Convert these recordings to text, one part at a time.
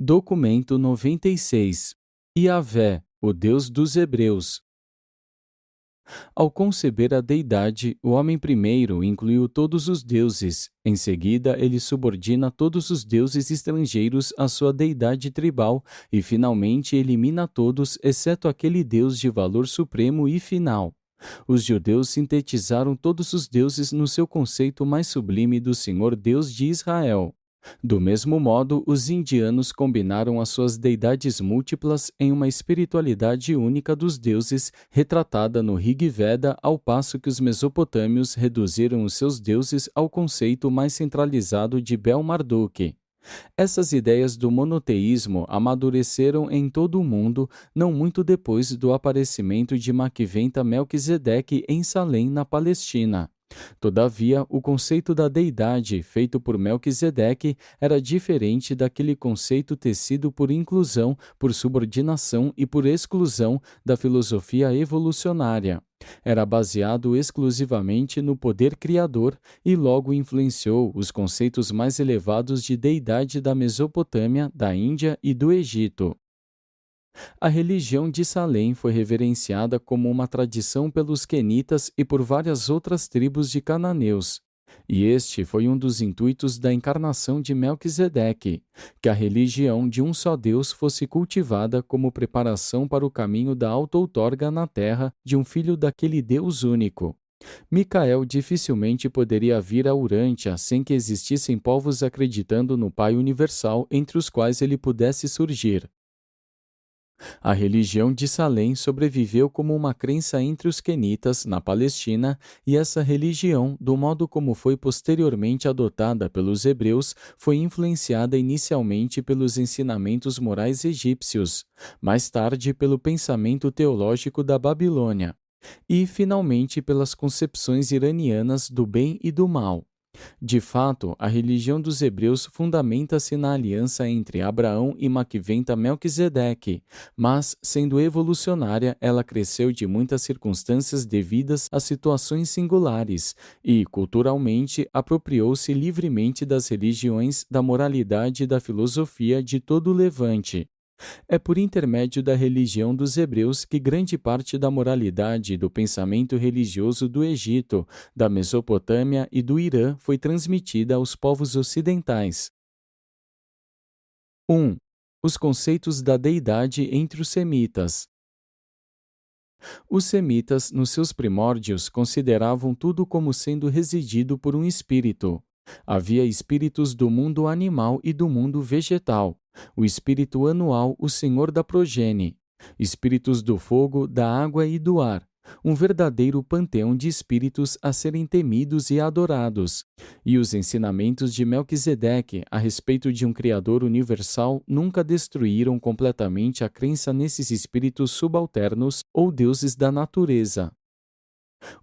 Documento 96. Iavé, o Deus dos Hebreus. Ao conceber a deidade, o homem primeiro incluiu todos os deuses. Em seguida, ele subordina todos os deuses estrangeiros à sua deidade tribal e, finalmente, elimina todos, exceto aquele Deus de valor supremo e final. Os judeus sintetizaram todos os deuses no seu conceito mais sublime do Senhor Deus de Israel. Do mesmo modo, os indianos combinaram as suas deidades múltiplas em uma espiritualidade única dos deuses, retratada no Rig Veda, ao passo que os mesopotâmios reduziram os seus deuses ao conceito mais centralizado de Bel-Marduk. Essas ideias do monoteísmo amadureceram em todo o mundo, não muito depois do aparecimento de Maquiventa Melquisedeque em Salém, na Palestina. Todavia, o conceito da deidade feito por Melquisedeque era diferente daquele conceito tecido por inclusão, por subordinação e por exclusão da filosofia evolucionária. Era baseado exclusivamente no poder criador e logo influenciou os conceitos mais elevados de deidade da Mesopotâmia, da Índia e do Egito. A religião de Salém foi reverenciada como uma tradição pelos quenitas e por várias outras tribos de cananeus. E este foi um dos intuitos da encarnação de Melquisedeque, que a religião de um só Deus fosse cultivada como preparação para o caminho da auto-outorga na terra de um filho daquele Deus único. Micael dificilmente poderia vir a Urântia sem que existissem povos acreditando no Pai Universal entre os quais ele pudesse surgir. A religião de Salém sobreviveu como uma crença entre os quenitas, na Palestina, e essa religião, do modo como foi posteriormente adotada pelos hebreus, foi influenciada inicialmente pelos ensinamentos morais egípcios, mais tarde pelo pensamento teológico da Babilônia, e, finalmente, pelas concepções iranianas do bem e do mal. De fato, a religião dos hebreus fundamenta-se na aliança entre Abraão e Maquiventa Melquisedeque, mas, sendo evolucionária, ela cresceu de muitas circunstâncias devidas a situações singulares e, culturalmente, apropriou-se livremente das religiões, da moralidade e da filosofia de todo o Levante. É por intermédio da religião dos hebreus que grande parte da moralidade e do pensamento religioso do Egito, da Mesopotâmia e do Irã foi transmitida aos povos ocidentais. 1. Os conceitos da deidade entre os semitas. Os semitas, nos seus primórdios, consideravam tudo como sendo residido por um espírito. Havia espíritos do mundo animal e do mundo vegetal. O espírito anual, o senhor da progenie. Espíritos do fogo, da água e do ar. Um verdadeiro panteão de espíritos a serem temidos e adorados. E os ensinamentos de Melquisedeque a respeito de um Criador universal nunca destruíram completamente a crença nesses espíritos subalternos ou deuses da natureza.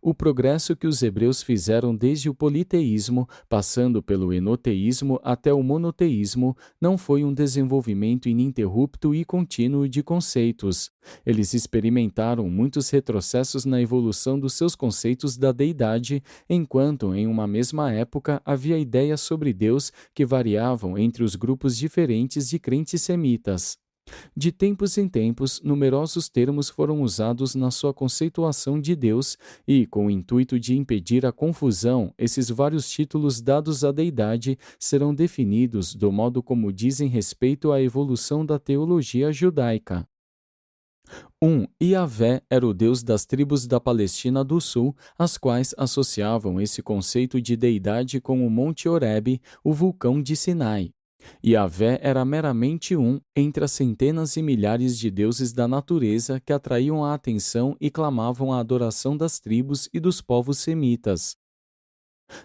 O progresso que os hebreus fizeram desde o politeísmo, passando pelo enoteísmo até o monoteísmo, não foi um desenvolvimento ininterrupto e contínuo de conceitos. Eles experimentaram muitos retrocessos na evolução dos seus conceitos da deidade, enquanto, em uma mesma época, havia ideias sobre Deus que variavam entre os grupos diferentes de crentes semitas. De tempos em tempos, numerosos termos foram usados na sua conceituação de Deus e, com o intuito de impedir a confusão, esses vários títulos dados à deidade serão definidos do modo como dizem respeito à evolução da teologia judaica. 1. Iavé era o deus das tribos da Palestina do Sul, as quais associavam esse conceito de deidade com o Monte Horebe, o vulcão de Sinai. Iavé era meramente um entre as centenas e milhares de deuses da natureza que atraíam a atenção e clamavam a adoração das tribos e dos povos semitas.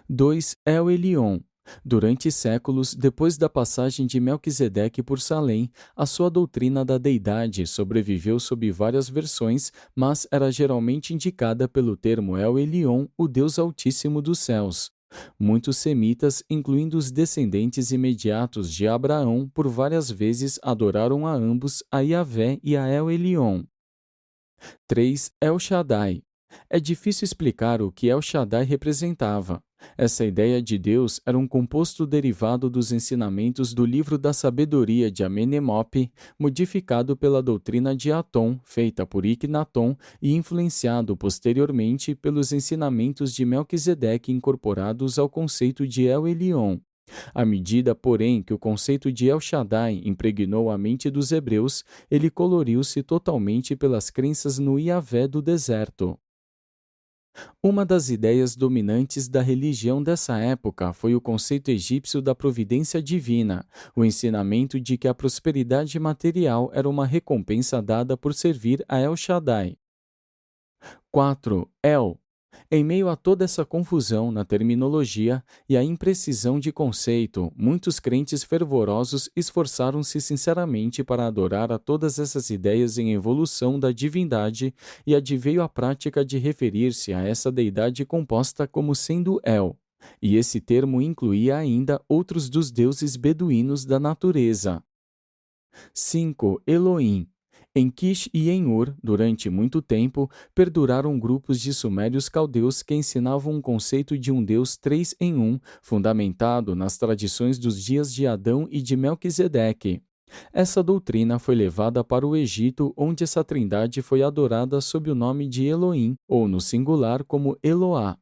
2. El Elyon. Durante séculos, depois da passagem de Melquisedeque por Salém, a sua doutrina da deidade sobreviveu sob várias versões, mas era geralmente indicada pelo termo El Elyon, o Deus Altíssimo dos Céus. Muitos semitas, incluindo os descendentes imediatos de Abraão, por várias vezes adoraram a ambos, a Iavé e a El Elyon. 3. El Shaddai. É difícil explicar o que El Shaddai representava. Essa ideia de Deus era um composto derivado dos ensinamentos do Livro da Sabedoria de Amenemope, modificado pela doutrina de Atom, feita por Iknaton e influenciado posteriormente pelos ensinamentos de Melquisedeque incorporados ao conceito de El Elyon. À medida, porém, que o conceito de El Shaddai impregnou a mente dos hebreus, ele coloriu-se totalmente pelas crenças no Yahvé do deserto. Uma das ideias dominantes da religião dessa época foi o conceito egípcio da providência divina, o ensinamento de que a prosperidade material era uma recompensa dada por servir a El Shaddai. 4. El. Em meio a toda essa confusão na terminologia e a imprecisão de conceito, muitos crentes fervorosos esforçaram-se sinceramente para adorar a todas essas ideias em evolução da divindade e adveio a prática de referir-se a essa deidade composta como sendo El. E esse termo incluía ainda outros dos deuses beduínos da natureza. 5. Elohim. Em Kish e em Ur, durante muito tempo, perduraram grupos de sumérios caldeus que ensinavam um conceito de um Deus três em um, fundamentado nas tradições dos dias de Adão e de Melquisedeque. Essa doutrina foi levada para o Egito, onde essa trindade foi adorada sob o nome de Elohim, ou no singular como Eloá.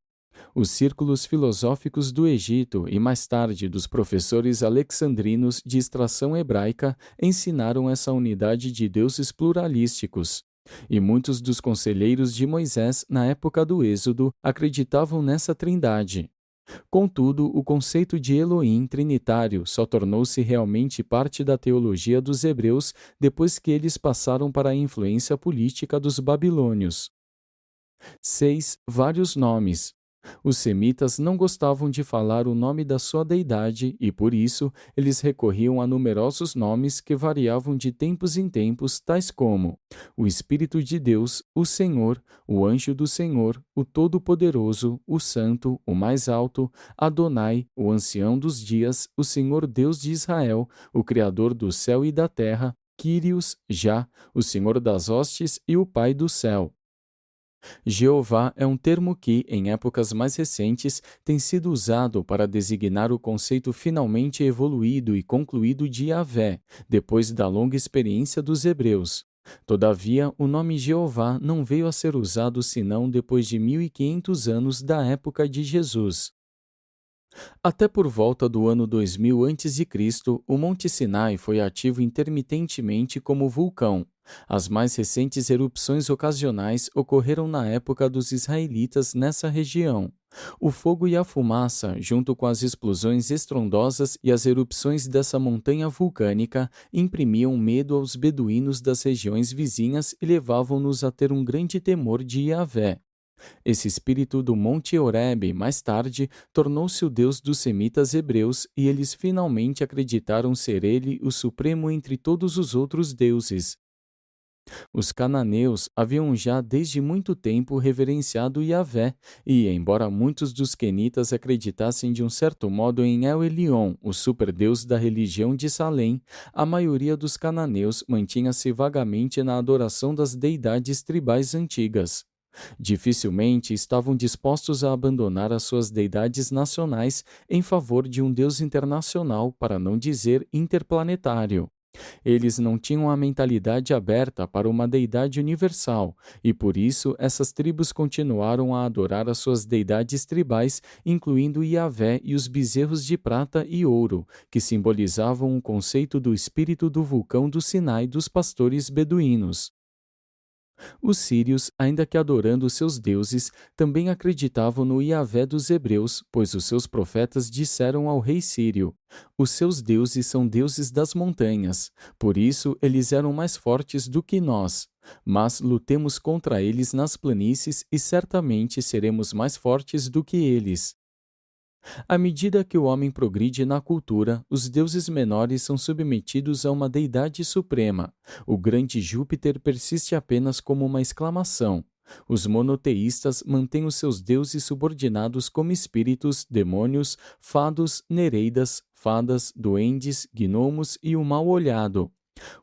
Os círculos filosóficos do Egito e mais tarde dos professores alexandrinos de extração hebraica ensinaram essa unidade de deuses pluralísticos. E muitos dos conselheiros de Moisés na época do Êxodo acreditavam nessa trindade. Contudo, o conceito de Elohim trinitário só tornou-se realmente parte da teologia dos hebreus depois que eles passaram para a influência política dos babilônios. 6. Vários nomes. Os semitas não gostavam de falar o nome da sua deidade e, por isso, eles recorriam a numerosos nomes que variavam de tempos em tempos, tais como o Espírito de Deus, o Senhor, o Anjo do Senhor, o Todo-Poderoso, o Santo, o Mais Alto, Adonai, o Ancião dos Dias, o Senhor Deus de Israel, o Criador do céu e da terra, Quírios, Já, o Senhor das hostes e o Pai do céu. Jeová é um termo que, em épocas mais recentes, tem sido usado para designar o conceito finalmente evoluído e concluído de Yahvé, depois da longa experiência dos hebreus. Todavia, o nome Jeová não veio a ser usado senão depois de 1500 anos da época de Jesus. Até por volta do ano 2000 a.C., o Monte Sinai foi ativo intermitentemente como vulcão. As mais recentes erupções ocasionais ocorreram na época dos israelitas nessa região. O fogo e a fumaça, junto com as explosões estrondosas e as erupções dessa montanha vulcânica, imprimiam medo aos beduínos das regiões vizinhas e levavam-nos a ter um grande temor de Yahvé. Esse espírito do Monte Horebe, mais tarde, tornou-se o Deus dos semitas hebreus e eles finalmente acreditaram ser ele o supremo entre todos os outros deuses. Os cananeus haviam já desde muito tempo reverenciado Yahvé e, embora muitos dos quenitas acreditassem de um certo modo em El Elyon, o superdeus da religião de Salém, a maioria dos cananeus mantinha-se vagamente na adoração das deidades tribais antigas. Dificilmente estavam dispostos a abandonar as suas deidades nacionais em favor de um Deus internacional, para não dizer interplanetário. Eles não tinham a mentalidade aberta para uma deidade universal, e por isso essas tribos continuaram a adorar as suas deidades tribais, incluindo Yahvé e os bezerros de prata e ouro, que simbolizavam o conceito do espírito do vulcão do Sinai dos pastores beduínos. Os sírios, ainda que adorando seus deuses, também acreditavam no Yahvé dos hebreus, pois os seus profetas disseram ao rei sírio: os seus deuses são deuses das montanhas, por isso eles eram mais fortes do que nós. Mas lutemos contra eles nas planícies e certamente seremos mais fortes do que eles. À medida que o homem progride na cultura, os deuses menores são submetidos a uma deidade suprema. O grande Júpiter persiste apenas como uma exclamação. Os monoteístas mantêm os seus deuses subordinados como espíritos, demônios, fados, nereidas, fadas, duendes, gnomos e o mal-olhado.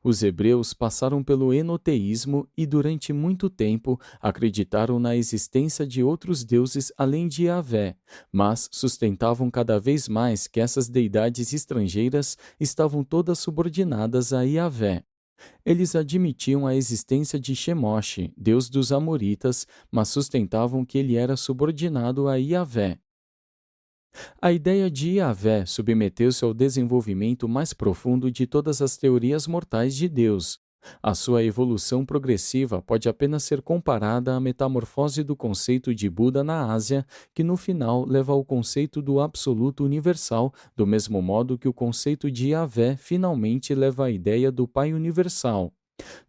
Os hebreus passaram pelo enoteísmo e, durante muito tempo, acreditaram na existência de outros deuses além de Yahvé, mas sustentavam cada vez mais que essas deidades estrangeiras estavam todas subordinadas a Yahvé. Eles admitiam a existência de Chemosh, deus dos amoritas, mas sustentavam que ele era subordinado a Yahvé. A ideia de Yahvé submeteu-se ao desenvolvimento mais profundo de todas as teorias mortais de Deus. A sua evolução progressiva pode apenas ser comparada à metamorfose do conceito de Buda na Ásia, que no final leva ao conceito do absoluto universal, do mesmo modo que o conceito de Yahvé finalmente leva à ideia do Pai universal.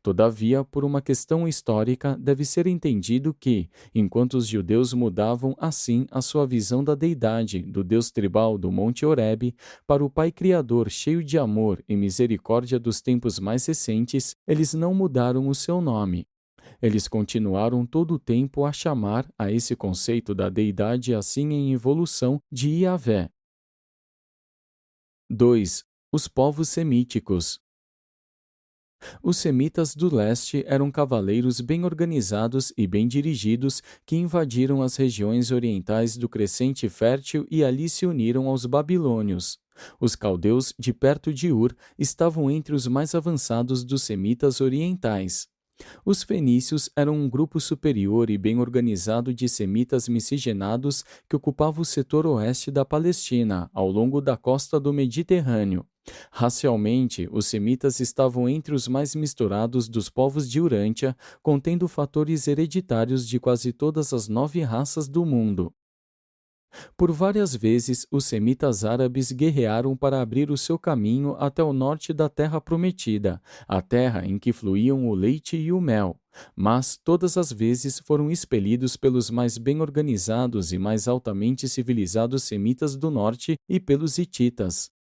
Todavia, por uma questão histórica, deve ser entendido que, enquanto os judeus mudavam assim a sua visão da deidade, do Deus tribal do Monte Horebe, para o Pai Criador cheio de amor e misericórdia dos tempos mais recentes, eles não mudaram o seu nome. Eles continuaram todo o tempo a chamar a esse conceito da deidade assim em evolução de Yahvé. 2. Os povos semíticos. Os semitas do leste eram cavaleiros bem organizados e bem dirigidos que invadiram as regiões orientais do Crescente Fértil e ali se uniram aos babilônios. Os caldeus de perto de Ur estavam entre os mais avançados dos semitas orientais. Os fenícios eram um grupo superior e bem organizado de semitas miscigenados que ocupava o setor oeste da Palestina, ao longo da costa do Mediterrâneo. Racialmente, os semitas estavam entre os mais misturados dos povos de Urântia, contendo fatores hereditários de quase todas as 9 raças do mundo. Por várias vezes, os semitas árabes guerrearam para abrir o seu caminho até o norte da Terra Prometida, a terra em que fluíam o leite e o mel. Mas, todas as vezes, foram expelidos pelos mais bem organizados e mais altamente civilizados semitas do norte e pelos hititas.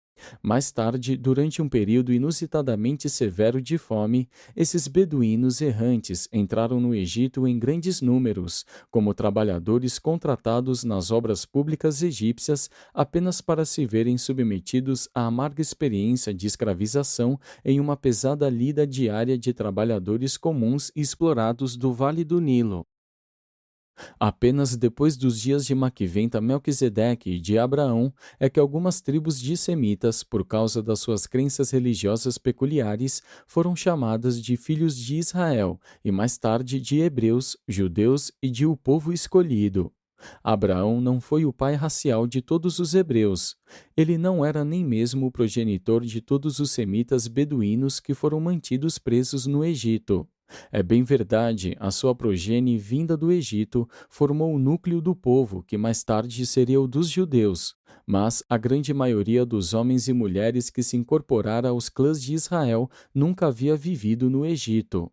Mais tarde, durante um período inusitadamente severo de fome, esses beduínos errantes entraram no Egito em grandes números, como trabalhadores contratados nas obras públicas egípcias apenas para se verem submetidos à amarga experiência de escravização em uma pesada lida diária de trabalhadores comuns e explorados do Vale do Nilo. Apenas depois dos dias de Maquiventa Melquisedeque e de Abraão é que algumas tribos de semitas, por causa das suas crenças religiosas peculiares, foram chamadas de filhos de Israel e mais tarde de hebreus, judeus e de o povo escolhido. Abraão não foi o pai racial de todos os hebreus. Ele não era nem mesmo o progenitor de todos os semitas beduínos que foram mantidos presos no Egito. É bem verdade, a sua progenie vinda do Egito formou o núcleo do povo, que mais tarde seria o dos judeus. Mas a grande maioria dos homens e mulheres que se incorporara aos clãs de Israel nunca havia vivido no Egito.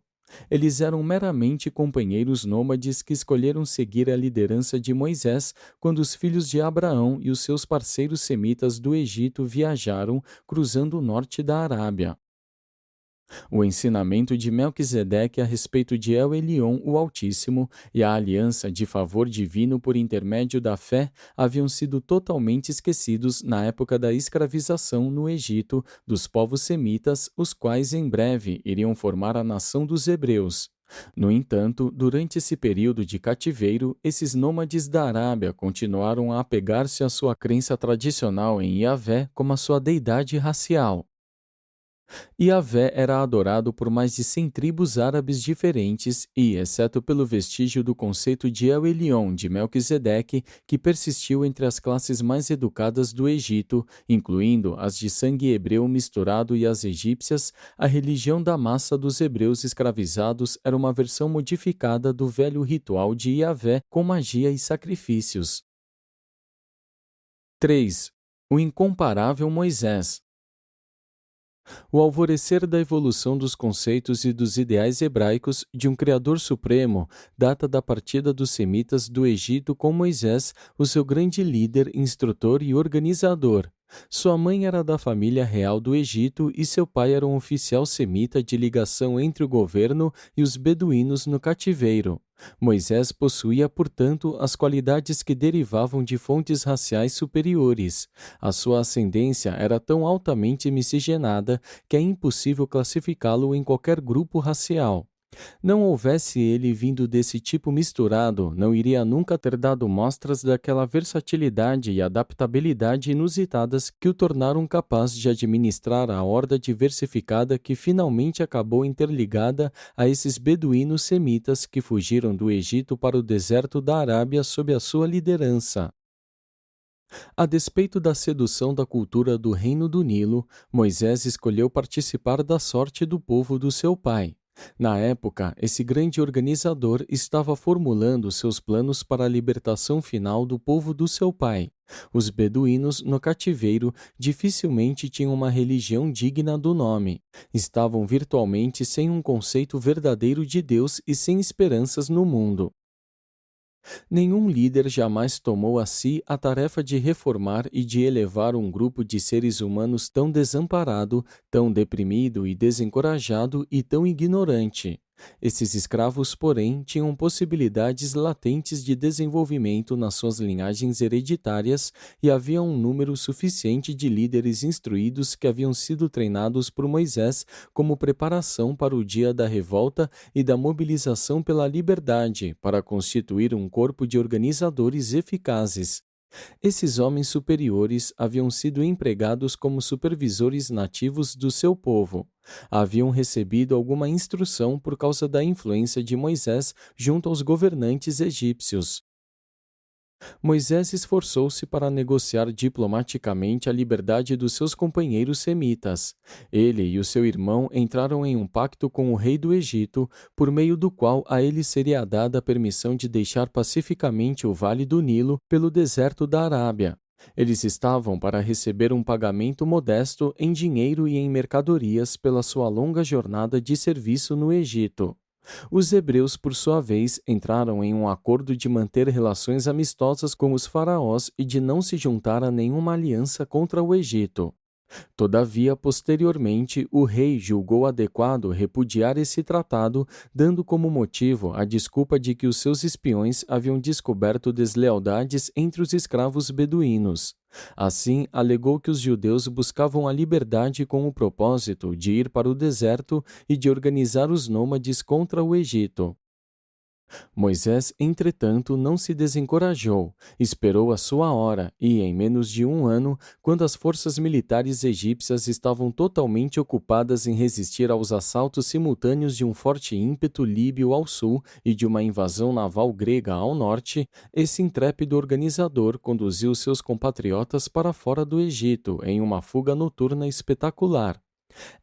Eles eram meramente companheiros nômades que escolheram seguir a liderança de Moisés quando os filhos de Abraão e os seus parceiros semitas do Egito viajaram, cruzando o norte da Arábia. O ensinamento de Melquisedeque a respeito de El Elyon, o Altíssimo, e a aliança de favor divino por intermédio da fé haviam sido totalmente esquecidos na época da escravização no Egito dos povos semitas, os quais em breve iriam formar a nação dos hebreus. No entanto, durante esse período de cativeiro, esses nômades da Arábia continuaram a apegar-se à sua crença tradicional em Yahvé como a sua deidade racial. Yahvé era adorado por mais de 100 tribos árabes diferentes e, exceto pelo vestígio do conceito de El Elyon de Melquisedeque, que persistiu entre as classes mais educadas do Egito, incluindo as de sangue hebreu misturado e as egípcias, a religião da massa dos hebreus escravizados era uma versão modificada do velho ritual de Yahvé com magia e sacrifícios. 3. O incomparável Moisés. O alvorecer da evolução dos conceitos e dos ideais hebraicos de um Criador Supremo data da partida dos semitas do Egito com Moisés, o seu grande líder, instrutor e organizador. Sua mãe era da família real do Egito e seu pai era um oficial semita de ligação entre o governo e os beduínos no cativeiro. Moisés possuía, portanto, as qualidades que derivavam de fontes raciais superiores. A sua ascendência era tão altamente miscigenada que é impossível classificá-lo em qualquer grupo racial. Não houvesse ele vindo desse tipo misturado, não iria nunca ter dado mostras daquela versatilidade e adaptabilidade inusitadas que o tornaram capaz de administrar a horda diversificada que finalmente acabou interligada a esses beduínos semitas que fugiram do Egito para o deserto da Arábia sob a sua liderança. A despeito da sedução da cultura do Reino do Nilo, Moisés escolheu participar da sorte do povo do seu pai. Na época, esse grande organizador estava formulando seus planos para a libertação final do povo do seu pai. Os beduínos, no cativeiro, dificilmente tinham uma religião digna do nome. Estavam virtualmente sem um conceito verdadeiro de Deus e sem esperanças no mundo. Nenhum líder jamais tomou a si a tarefa de reformar e de elevar um grupo de seres humanos tão desamparado, tão deprimido e desencorajado e tão ignorante. Esses escravos, porém, tinham possibilidades latentes de desenvolvimento nas suas linhagens hereditárias e havia um número suficiente de líderes instruídos que haviam sido treinados por Moisés como preparação para o dia da revolta e da mobilização pela liberdade, para constituir um corpo de organizadores eficazes. Esses homens superiores haviam sido empregados como supervisores nativos do seu povo. Haviam recebido alguma instrução por causa da influência de Moisés junto aos governantes egípcios. Moisés esforçou-se para negociar diplomaticamente a liberdade dos seus companheiros semitas. Ele e o seu irmão entraram em um pacto com o rei do Egito, por meio do qual a ele seria dada a permissão de deixar pacificamente o Vale do Nilo pelo deserto da Arábia. Eles estavam para receber um pagamento modesto em dinheiro e em mercadorias pela sua longa jornada de serviço no Egito. Os hebreus, por sua vez, entraram em um acordo de manter relações amistosas com os faraós e de não se juntar a nenhuma aliança contra o Egito. Todavia, posteriormente, o rei julgou adequado repudiar esse tratado, dando como motivo a desculpa de que os seus espiões haviam descoberto deslealdades entre os escravos beduínos. Assim, alegou que os judeus buscavam a liberdade com o propósito de ir para o deserto e de organizar os nômades contra o Egito. Moisés, entretanto, não se desencorajou, esperou a sua hora e, em menos de um ano, quando as forças militares egípcias estavam totalmente ocupadas em resistir aos assaltos simultâneos de um forte ímpeto líbio ao sul e de uma invasão naval grega ao norte, esse intrépido organizador conduziu seus compatriotas para fora do Egito em uma fuga noturna espetacular.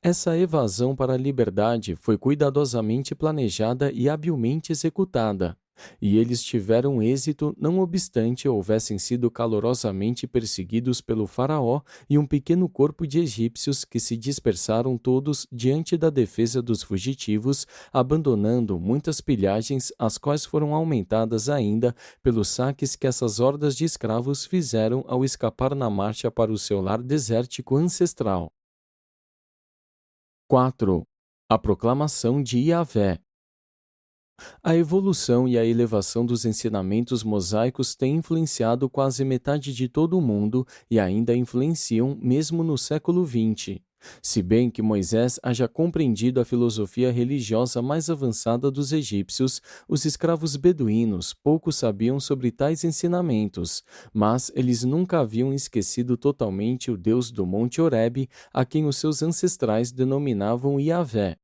Essa evasão para a liberdade foi cuidadosamente planejada e habilmente executada, e eles tiveram êxito não obstante houvessem sido calorosamente perseguidos pelo faraó e um pequeno corpo de egípcios que se dispersaram todos diante da defesa dos fugitivos, abandonando muitas pilhagens, as quais foram aumentadas ainda pelos saques que essas hordas de escravos fizeram ao escapar na marcha para o seu lar desértico ancestral. 4. A proclamação de Yahvé. A evolução e a elevação dos ensinamentos mosaicos têm influenciado quase metade de todo o mundo e ainda influenciam mesmo no século XX. Se bem que Moisés haja compreendido a filosofia religiosa mais avançada dos egípcios, os escravos beduínos pouco sabiam sobre tais ensinamentos, mas eles nunca haviam esquecido totalmente o Deus do Monte Horebe, a quem os seus ancestrais denominavam Yahvé.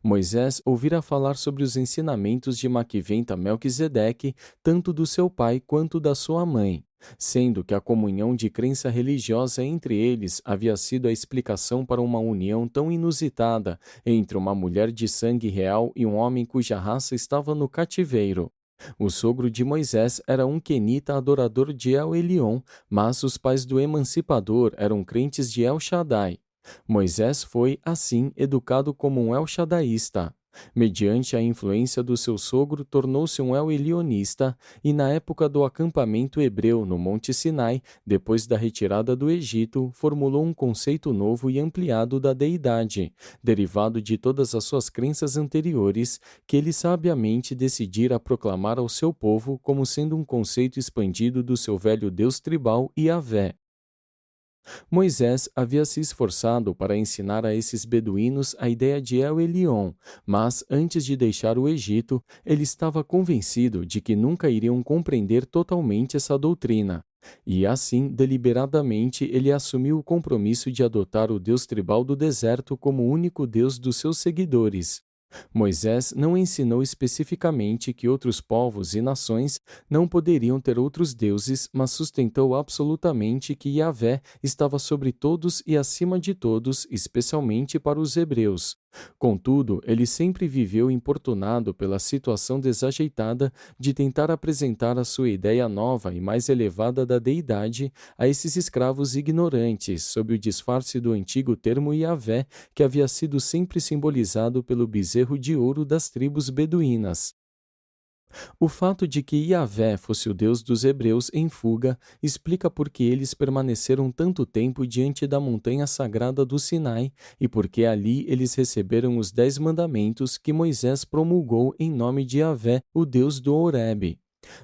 Moisés ouvira falar sobre os ensinamentos de Maquiventa Melquisedeque, tanto do seu pai quanto da sua mãe, sendo que a comunhão de crença religiosa entre eles havia sido a explicação para uma união tão inusitada entre uma mulher de sangue real e um homem cuja raça estava no cativeiro. O sogro de Moisés era um quenita adorador de El Elyon, mas os pais do emancipador eram crentes de El Shaddai. Moisés foi, assim, educado como um El Shadaísta. Mediante a influência do seu sogro, tornou-se um el-elionista e, na época do acampamento hebreu no Monte Sinai, depois da retirada do Egito, formulou um conceito novo e ampliado da deidade, derivado de todas as suas crenças anteriores, que ele sabiamente decidira proclamar ao seu povo como sendo um conceito expandido do seu velho Deus tribal Yahvé. Moisés havia se esforçado para ensinar a esses beduínos a ideia de El Elyon, mas antes de deixar o Egito, ele estava convencido de que nunca iriam compreender totalmente essa doutrina. E assim, deliberadamente, ele assumiu o compromisso de adotar o Deus tribal do deserto como o único Deus dos seus seguidores. Moisés não ensinou especificamente que outros povos e nações não poderiam ter outros deuses, mas sustentou absolutamente que Yahvé estava sobre todos e acima de todos, especialmente para os hebreus. Contudo, ele sempre viveu importunado pela situação desajeitada de tentar apresentar a sua ideia nova e mais elevada da deidade a esses escravos ignorantes, sob o disfarce do antigo termo Yahvé, que havia sido sempre simbolizado pelo bezerro de ouro das tribos beduínas. O fato de que Yahvé fosse o Deus dos hebreus em fuga explica por que eles permaneceram tanto tempo diante da montanha sagrada do Sinai e porque ali eles receberam os 10 mandamentos que Moisés promulgou em nome de Yahvé, o Deus do Horebe.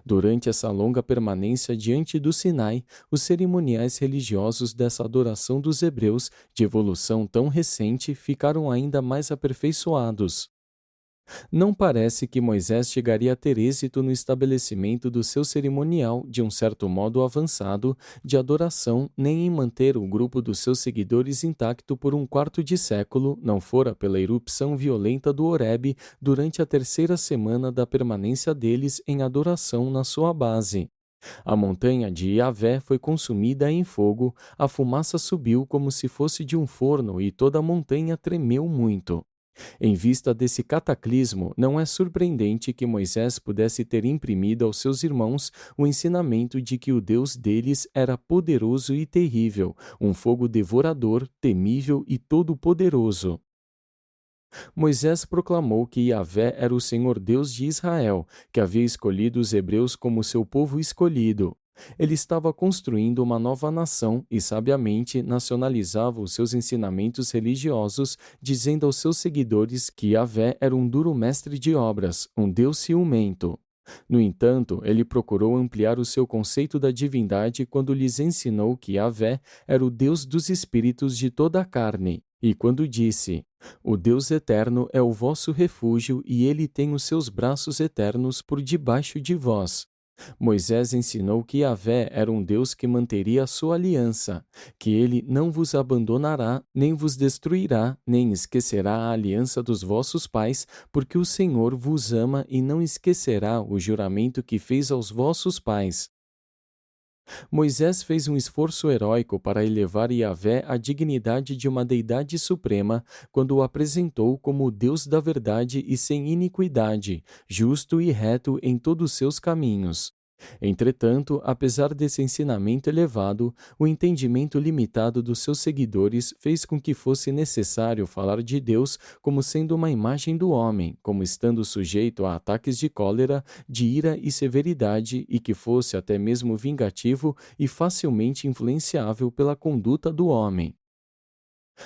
Durante essa longa permanência diante do Sinai, os cerimoniais religiosos dessa adoração dos hebreus, de evolução tão recente, ficaram ainda mais aperfeiçoados. Não parece que Moisés chegaria a ter êxito no estabelecimento do seu cerimonial, de um certo modo avançado, de adoração, nem em manter o grupo dos seus seguidores intacto por um quarto de século, não fora pela erupção violenta do Horebe durante a terceira semana da permanência deles em adoração na sua base. A montanha de Yahvé foi consumida em fogo, a fumaça subiu como se fosse de um forno e toda a montanha tremeu muito. Em vista desse cataclismo, não é surpreendente que Moisés pudesse ter imprimido aos seus irmãos o ensinamento de que o Deus deles era poderoso e terrível, um fogo devorador, temível e todo-poderoso. Moisés proclamou que Yahvé era o Senhor Deus de Israel, que havia escolhido os hebreus como seu povo escolhido. Ele estava construindo uma nova nação e, sabiamente, nacionalizava os seus ensinamentos religiosos, dizendo aos seus seguidores que Yahvé era um duro mestre de obras, um Deus ciumento. No entanto, ele procurou ampliar o seu conceito da divindade quando lhes ensinou que Yahvé era o Deus dos espíritos de toda a carne, e quando disse: "O Deus eterno é o vosso refúgio e ele tem os seus braços eternos por debaixo de vós." Moisés ensinou que Yahvé era um Deus que manteria a sua aliança, que ele não vos abandonará, nem vos destruirá, nem esquecerá a aliança dos vossos pais, porque o Senhor vos ama e não esquecerá o juramento que fez aos vossos pais. Moisés fez um esforço heróico para elevar Yahvé à dignidade de uma deidade suprema quando o apresentou como o Deus da verdade e sem iniquidade, justo e reto em todos os seus caminhos. Entretanto, apesar desse ensinamento elevado, o entendimento limitado dos seus seguidores fez com que fosse necessário falar de Deus como sendo uma imagem do homem, como estando sujeito a ataques de cólera, de ira e severidade, e que fosse até mesmo vingativo e facilmente influenciável pela conduta do homem.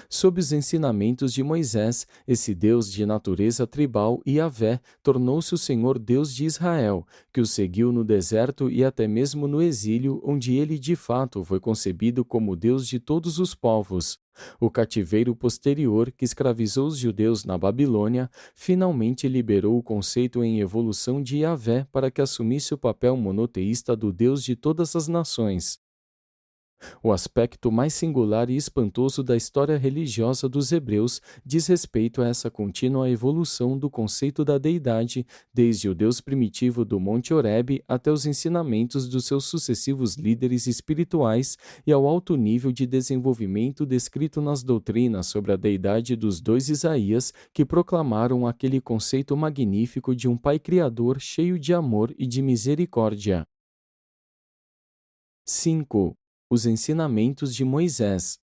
Sob os ensinamentos de Moisés, esse Deus de natureza tribal, Yahvé, tornou-se o Senhor Deus de Israel, que o seguiu no deserto e até mesmo no exílio, onde ele de fato foi concebido como Deus de todos os povos. O cativeiro posterior, que escravizou os judeus na Babilônia, finalmente liberou o conceito em evolução de Yahvé para que assumisse o papel monoteísta do Deus de todas as nações. O aspecto mais singular e espantoso da história religiosa dos hebreus diz respeito a essa contínua evolução do conceito da deidade, desde o Deus primitivo do Monte Horebe até os ensinamentos dos seus sucessivos líderes espirituais e ao alto nível de desenvolvimento descrito nas doutrinas sobre a deidade dos dois Isaías que proclamaram aquele conceito magnífico de um Pai Criador cheio de amor e de misericórdia. 5. Os ensinamentos de Moisés.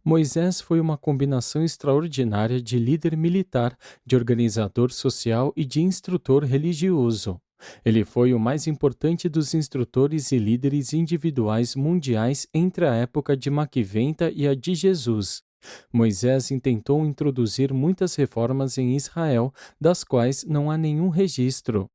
Moisés foi uma combinação extraordinária de líder militar, de organizador social e de instrutor religioso. Ele foi o mais importante dos instrutores e líderes individuais mundiais entre a época de Maquiventa e a de Jesus. Moisés intentou introduzir muitas reformas em Israel, das quais não há nenhum registro.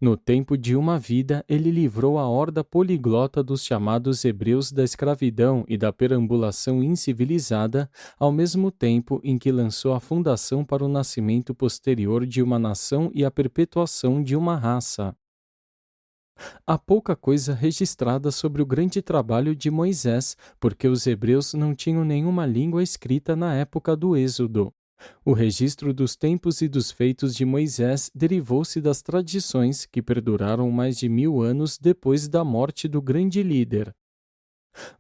No tempo de uma vida, ele livrou a horda poliglota dos chamados hebreus da escravidão e da perambulação incivilizada, ao mesmo tempo em que lançou a fundação para o nascimento posterior de uma nação e a perpetuação de uma raça. Há pouca coisa registrada sobre o grande trabalho de Moisés, porque os hebreus não tinham nenhuma língua escrita na época do Êxodo. O registro dos tempos e dos feitos de Moisés derivou-se das tradições que perduraram mais de 1000 anos depois da morte do grande líder.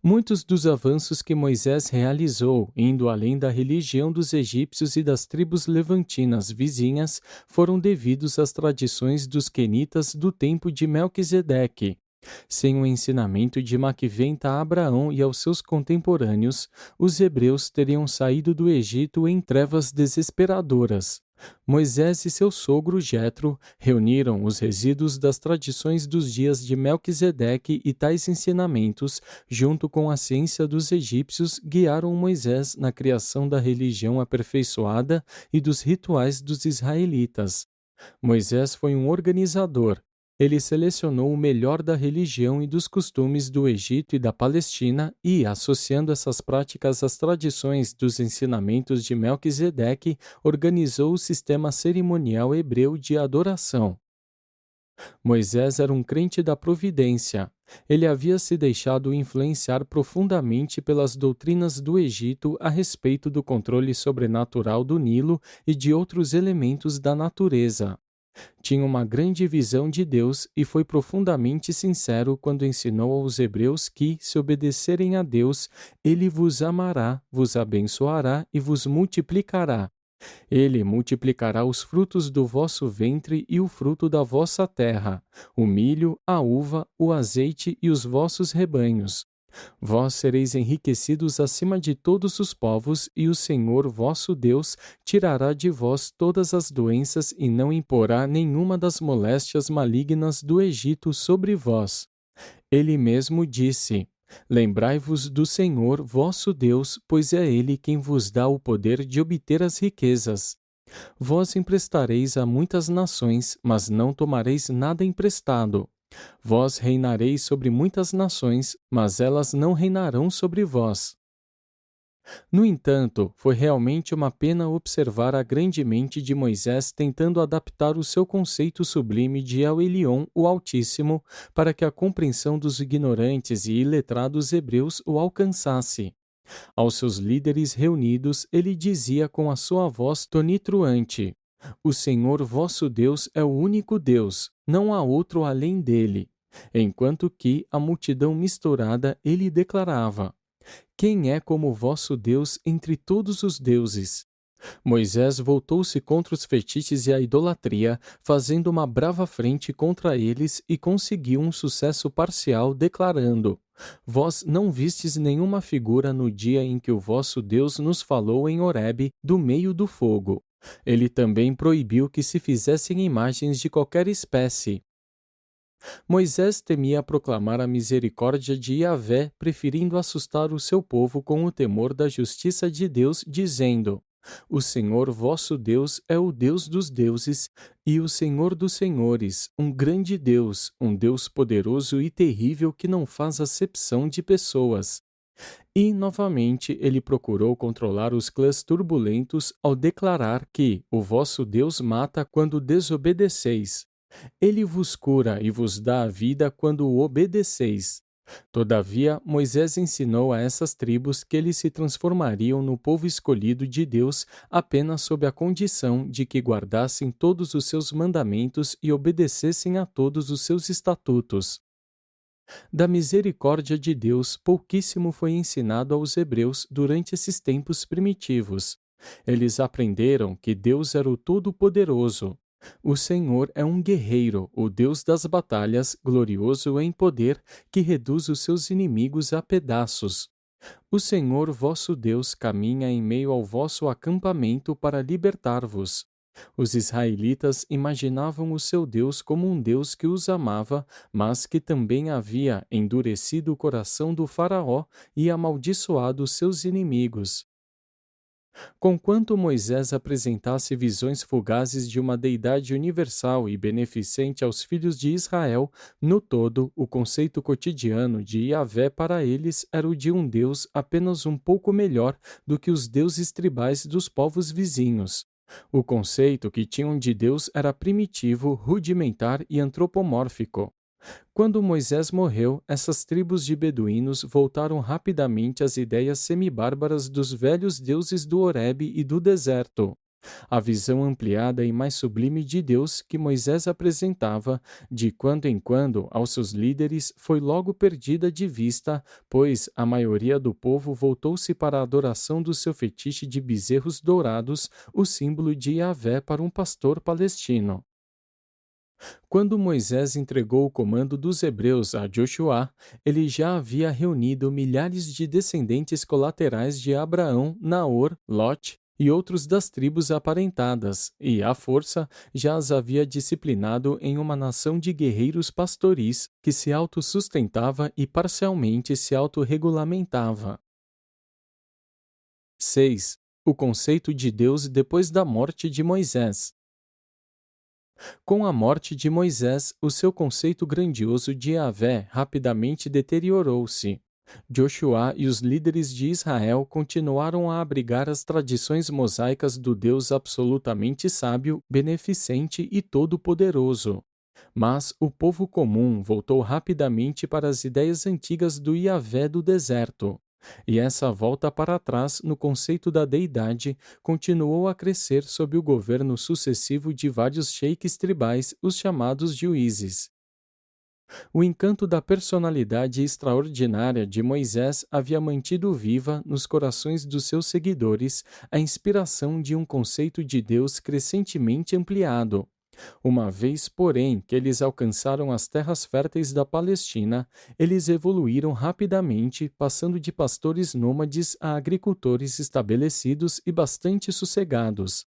Muitos dos avanços que Moisés realizou, indo além da religião dos egípcios e das tribos levantinas vizinhas, foram devidos às tradições dos quenitas do tempo de Melquisedeque. Sem o ensinamento de Maquiventa a Abraão e aos seus contemporâneos, os hebreus teriam saído do Egito em trevas desesperadoras. Moisés e seu sogro Jetro reuniram os resíduos das tradições dos dias de Melquisedeque e tais ensinamentos, junto com a ciência dos egípcios, guiaram Moisés na criação da religião aperfeiçoada e dos rituais dos israelitas. Moisés foi um organizador. Ele selecionou o melhor da religião e dos costumes do Egito e da Palestina e, associando essas práticas às tradições dos ensinamentos de Melquisedeque, organizou o sistema cerimonial hebreu de adoração. Moisés era um crente da providência. Ele havia se deixado influenciar profundamente pelas doutrinas do Egito a respeito do controle sobrenatural do Nilo e de outros elementos da natureza. Tinha uma grande visão de Deus e foi profundamente sincero quando ensinou aos hebreus que, se obedecerem a Deus, Ele vos amará, vos abençoará e vos multiplicará. Ele multiplicará os frutos do vosso ventre e o fruto da vossa terra, o milho, a uva, o azeite e os vossos rebanhos. Vós sereis enriquecidos acima de todos os povos, e o Senhor vosso Deus tirará de vós todas as doenças e não imporá nenhuma das moléstias malignas do Egito sobre vós. Ele mesmo disse: Lembrai-vos do Senhor vosso Deus, pois é Ele quem vos dá o poder de obter as riquezas. Vós emprestareis a muitas nações, mas não tomareis nada emprestado. Vós reinareis sobre muitas nações, mas elas não reinarão sobre vós. No entanto, foi realmente uma pena observar a grande mente de Moisés tentando adaptar o seu conceito sublime de El Elyon, o Altíssimo, para que a compreensão dos ignorantes e iletrados hebreus o alcançasse. Aos seus líderes reunidos, ele dizia com a sua voz tonitruante: O Senhor vosso Deus é o único Deus, não há outro além dele. Enquanto que, a multidão misturada, ele declarava: Quem é como o vosso Deus entre todos os deuses? Moisés voltou-se contra os fetiches e a idolatria, fazendo uma brava frente contra eles e conseguiu um sucesso parcial, declarando: Vós não vistes nenhuma figura no dia em que o vosso Deus nos falou em Horebe, do meio do fogo. Ele também proibiu que se fizessem imagens de qualquer espécie. Moisés temia proclamar a misericórdia de Yahvé, preferindo assustar o seu povo com o temor da justiça de Deus, dizendo: O Senhor vosso Deus é o Deus dos deuses e o Senhor dos senhores, um grande Deus, um Deus poderoso e terrível que não faz acepção de pessoas. E, novamente, ele procurou controlar os clãs turbulentos ao declarar que o vosso Deus mata quando desobedeceis. Ele vos cura e vos dá a vida quando o obedeceis. Todavia, Moisés ensinou a essas tribos que eles se transformariam no povo escolhido de Deus apenas sob a condição de que guardassem todos os seus mandamentos e obedecessem a todos os seus estatutos. Da misericórdia de Deus, pouquíssimo foi ensinado aos hebreus durante esses tempos primitivos. Eles aprenderam que Deus era o Todo-Poderoso. O Senhor é um guerreiro, o Deus das batalhas, glorioso em poder, que reduz os seus inimigos a pedaços. O Senhor vosso Deus caminha em meio ao vosso acampamento para libertar-vos. Os israelitas imaginavam o seu Deus como um Deus que os amava, mas que também havia endurecido o coração do Faraó e amaldiçoado seus inimigos. Conquanto Moisés apresentasse visões fugazes de uma deidade universal e beneficente aos filhos de Israel, no todo, o conceito cotidiano de Yahvé para eles era o de um Deus apenas um pouco melhor do que os deuses tribais dos povos vizinhos. O conceito que tinham de Deus era primitivo, rudimentar e antropomórfico. Quando Moisés morreu, essas tribos de beduínos voltaram rapidamente às ideias semibárbaras dos velhos deuses do Horebe e do deserto. A visão ampliada e mais sublime de Deus que Moisés apresentava, de quando em quando, aos seus líderes, foi logo perdida de vista, pois a maioria do povo voltou-se para a adoração do seu fetiche de bezerros dourados, o símbolo de Yahvé para um pastor palestino. Quando Moisés entregou o comando dos hebreus a Josué, ele já havia reunido milhares de descendentes colaterais de Abraão, Naor, Lot e outros das tribos aparentadas, e, à força, já as havia disciplinado em uma nação de guerreiros pastoris que se autossustentava e parcialmente se autorregulamentava. 6. O conceito de Deus depois da morte de Moisés. Com a morte de Moisés, o seu conceito grandioso de Yahvé rapidamente deteriorou-se. Josué e os líderes de Israel continuaram a abrigar as tradições mosaicas do Deus absolutamente sábio, beneficente e todo-poderoso. Mas o povo comum voltou rapidamente para as ideias antigas do Yahvé do deserto. E essa volta para trás no conceito da deidade continuou a crescer sob o governo sucessivo de vários sheiks tribais, os chamados juízes. O encanto da personalidade extraordinária de Moisés havia mantido viva nos corações dos seus seguidores a inspiração de um conceito de Deus crescentemente ampliado. Uma vez, porém, que eles alcançaram as terras férteis da Palestina, eles evoluíram rapidamente, passando de pastores nômades a agricultores estabelecidos e bastante sossegados.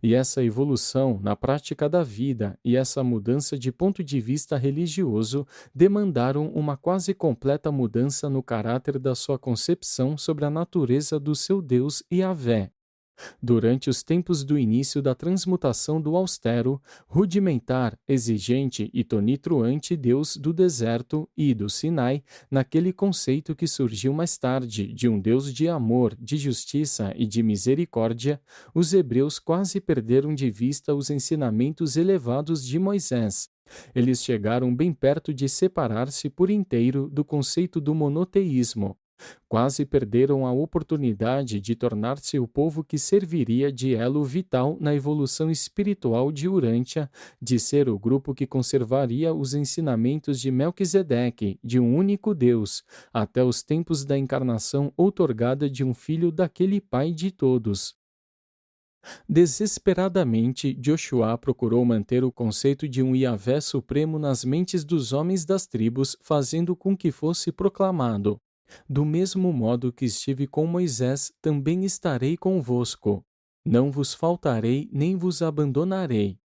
E essa evolução na prática da vida e essa mudança de ponto de vista religioso demandaram uma quase completa mudança no caráter da sua concepção sobre a natureza do seu Deus Yahvé. Durante os tempos do início da transmutação do austero, rudimentar, exigente e tonitruante Deus do deserto e do Sinai, naquele conceito que surgiu mais tarde de um Deus de amor, de justiça e de misericórdia, os hebreus quase perderam de vista os ensinamentos elevados de Moisés. Eles chegaram bem perto de separar-se por inteiro do conceito do monoteísmo. Quase perderam a oportunidade de tornar-se o povo que serviria de elo vital na evolução espiritual de Urântia, de ser o grupo que conservaria os ensinamentos de Melquisedeque, de um único Deus, até os tempos da encarnação outorgada de um filho daquele Pai de todos. Desesperadamente, Josué procurou manter o conceito de um Yahvé supremo nas mentes dos homens das tribos, fazendo com que fosse proclamado: do mesmo modo que estive com Moisés, também estarei convosco. Não vos faltarei, nem vos abandonarei.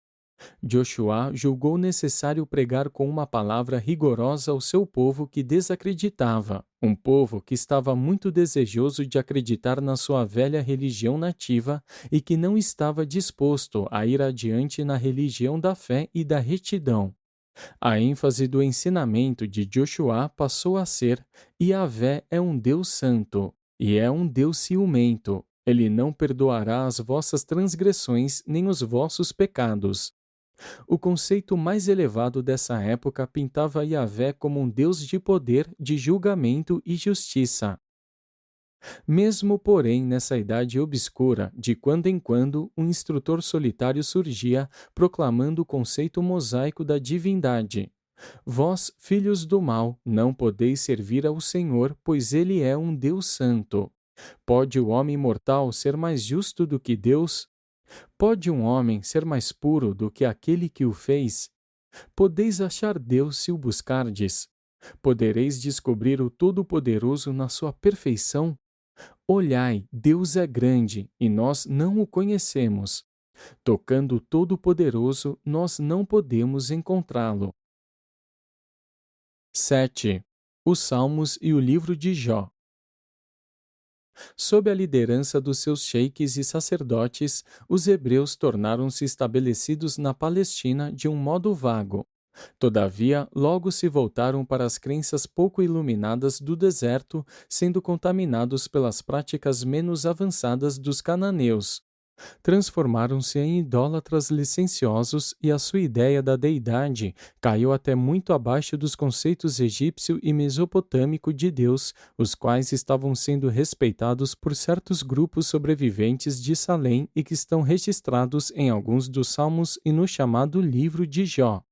Josué julgou necessário pregar com uma palavra rigorosa ao seu povo que desacreditava, um povo que estava muito desejoso de acreditar na sua velha religião nativa e que não estava disposto a ir adiante na religião da fé e da retidão. A ênfase do ensinamento de Josué passou a ser: Yahvé é um Deus santo, e é um Deus ciumento. Ele não perdoará as vossas transgressões nem os vossos pecados. O conceito mais elevado dessa época pintava Yahvé como um Deus de poder, de julgamento e justiça. Mesmo, porém, nessa idade obscura, de quando em quando, um instrutor solitário surgia, proclamando o conceito mosaico da divindade. Vós, filhos do mal, não podeis servir ao Senhor, pois ele é um Deus santo. Pode o homem mortal ser mais justo do que Deus? Pode um homem ser mais puro do que aquele que o fez? Podeis achar Deus se o buscardes. Podereis descobrir o Todo-Poderoso na sua perfeição? Olhai, Deus é grande, e nós não o conhecemos. Tocando o Todo-Poderoso, nós não podemos encontrá-lo. 7. Os Salmos e o livro de Jó. Sob a liderança dos seus sheiques e sacerdotes, os hebreus tornaram-se estabelecidos na Palestina de um modo vago. Todavia, logo se voltaram para as crenças pouco iluminadas do deserto, sendo contaminados pelas práticas menos avançadas dos cananeus. Transformaram-se em idólatras licenciosos e a sua ideia da deidade caiu até muito abaixo dos conceitos egípcio e mesopotâmico de Deus, os quais estavam sendo respeitados por certos grupos sobreviventes de Salém e que estão registrados em alguns dos salmos e no chamado livro de Jó.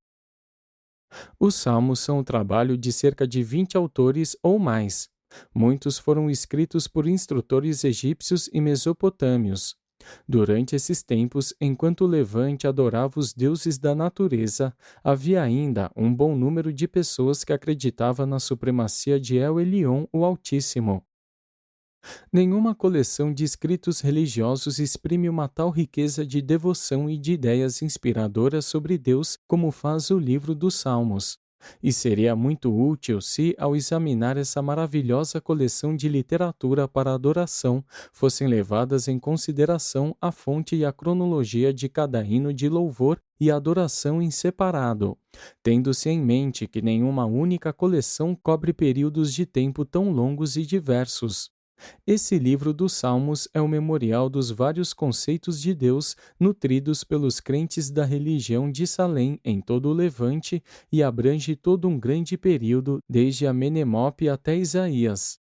Os salmos são o trabalho de cerca de 20 autores ou mais. Muitos foram escritos por instrutores egípcios e mesopotâmios. Durante esses tempos, enquanto o Levante adorava os deuses da natureza, havia ainda um bom número de pessoas que acreditavam na supremacia de El Elyon, o Altíssimo. Nenhuma coleção de escritos religiosos exprime uma tal riqueza de devoção e de ideias inspiradoras sobre Deus como faz o livro dos Salmos. E seria muito útil se, ao examinar essa maravilhosa coleção de literatura para adoração, fossem levadas em consideração a fonte e a cronologia de cada hino de louvor e adoração em separado, tendo-se em mente que nenhuma única coleção cobre períodos de tempo tão longos e diversos. Esse livro dos Salmos é o memorial dos vários conceitos de Deus nutridos pelos crentes da religião de Salém em todo o Levante e abrange todo um grande período, desde Amenemope até Isaías.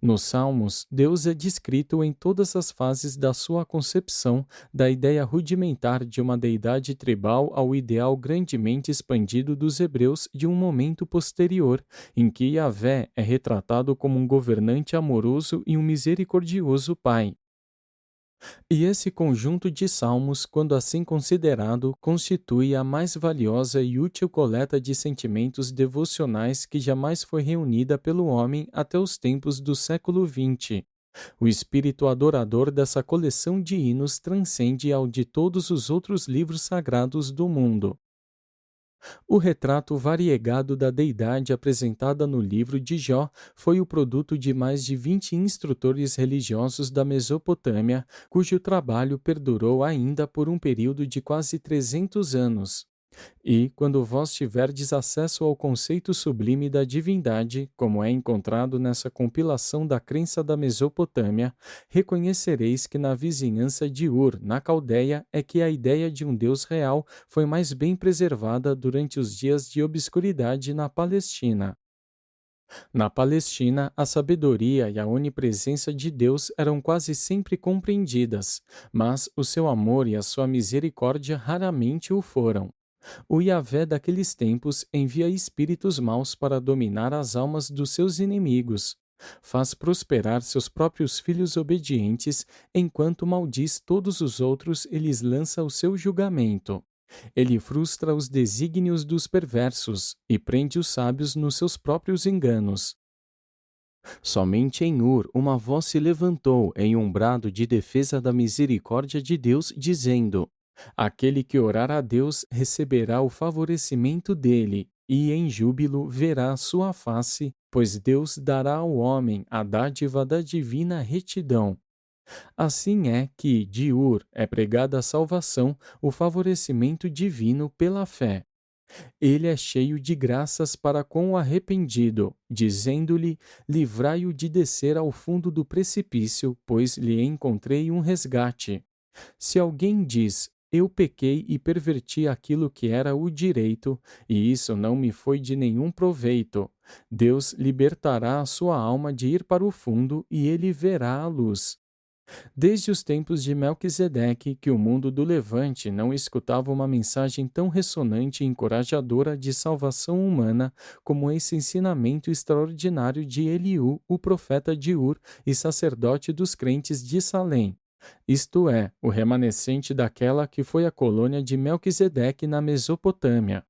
Nos Salmos, Deus é descrito em todas as fases da sua concepção, da ideia rudimentar de uma deidade tribal ao ideal grandemente expandido dos hebreus de um momento posterior, em que Yahvé é retratado como um governante amoroso e um misericordioso pai. E esse conjunto de salmos, quando assim considerado, constitui a mais valiosa e útil coleta de sentimentos devocionais que jamais foi reunida pelo homem até os tempos do século XX. O espírito adorador dessa coleção de hinos transcende ao de todos os outros livros sagrados do mundo. O retrato variegado da deidade apresentada no livro de Jó foi o produto de mais de 20 instrutores religiosos da Mesopotâmia, cujo trabalho perdurou ainda por um período de quase 300 anos. E, quando vós tiverdes acesso ao conceito sublime da divindade, como é encontrado nessa compilação da crença da Mesopotâmia, reconhecereis que na vizinhança de Ur, na Caldeia, é que a ideia de um Deus real foi mais bem preservada durante os dias de obscuridade na Palestina. Na Palestina, a sabedoria e a onipresença de Deus eram quase sempre compreendidas, mas o seu amor e a sua misericórdia raramente o foram. O Yahvé daqueles tempos envia espíritos maus para dominar as almas dos seus inimigos. Faz prosperar seus próprios filhos obedientes, enquanto maldiz todos os outros e lhes lança o seu julgamento. Ele frustra os desígnios dos perversos e prende os sábios nos seus próprios enganos. Somente em Ur uma voz se levantou em um brado de defesa da misericórdia de Deus, dizendo: aquele que orar a Deus receberá o favorecimento dele, e em júbilo verá a sua face, pois Deus dará ao homem a dádiva da divina retidão. Assim é que, de Ur, é pregada a salvação, o favorecimento divino pela fé. Ele é cheio de graças para com o arrependido, dizendo-lhe: livrai-o de descer ao fundo do precipício, pois lhe encontrei um resgate. Se alguém diz: eu pequei e perverti aquilo que era o direito, e isso não me foi de nenhum proveito, Deus libertará a sua alma de ir para o fundo e ele verá a luz. Desde os tempos de Melquisedeque, que o mundo do Levante não escutava uma mensagem tão ressonante e encorajadora de salvação humana como esse ensinamento extraordinário de Eliú, o profeta de Ur e sacerdote dos crentes de Salém. Isto é, o remanescente daquela que foi a colônia de Melquisedeque na Mesopotâmia.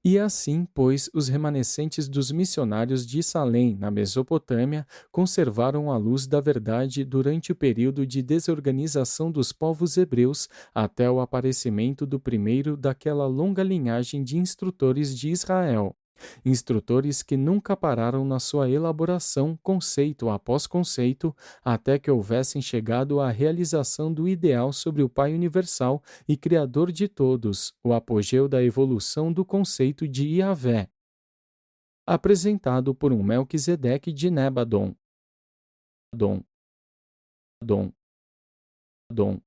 E assim, pois, os remanescentes dos missionários de Salém, na Mesopotâmia, conservaram a luz da verdade durante o período de desorganização dos povos hebreus até o aparecimento do primeiro daquela longa linhagem de instrutores de Israel. Instrutores que nunca pararam na sua elaboração, conceito após conceito, até que houvessem chegado à realização do ideal sobre o Pai Universal e Criador de todos, o apogeu da evolução do conceito de Yahvé, apresentado por um Melquisedeque de Nebadon. Dom, Dom, Dom.